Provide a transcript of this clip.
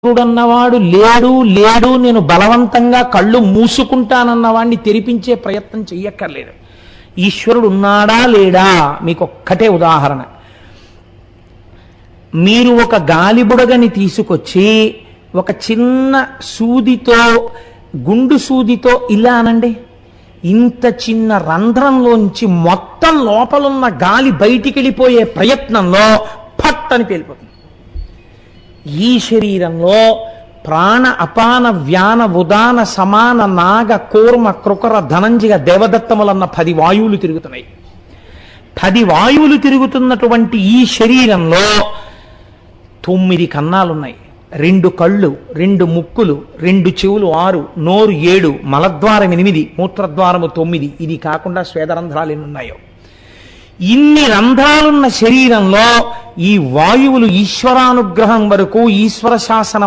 అన్నవాడు లేడు లేడు నేను బలవంతంగా కళ్ళు మూసుకుంటానన్నవాడిని తెరిపించే ప్రయత్నం చెయ్యక్కర్లేదు. ఈశ్వరుడు ఉన్నాడా లేడా మీకు ఒక్కటే ఉదాహరణ. మీరు ఒక గాలిబుడగని తీసుకొచ్చి ఒక చిన్న సూదితో గుండు సూదితో ఇలా అనండి, ఇంత చిన్న రంధ్రంలోంచి మొత్తం లోపలున్న గాలి బయటికి వెళ్ళిపోయే ప్రయత్నంలో ఫట్ అని పేలిపోతుంది. ఈ శరీరంలో ప్రాణ అపాన వ్యాన ఉదాన సమాన నాగ కూర్మ కృకర ధనంజయ దేవదత్తములన్న 10 వాయువులు తిరుగుతున్నాయి. 10 వాయువులు తిరుగుతున్నటువంటి ఈ శరీరంలో 9 కన్నాలున్నాయి, 2 కళ్ళు, 2 ముక్కులు, 2 చెవులు 6, నోరు 7, మలద్వారం 8, మూత్రద్వారము 9. ఇది కాకుండా స్వేదరంధ్రాలు ఎన్ని ఉన్నాయో. ఇన్ని రంధ్రాలున్న శరీరంలో ఈ వాయువులు ఈశ్వరానుగ్రహం వరకు ఈశ్వర శాసనం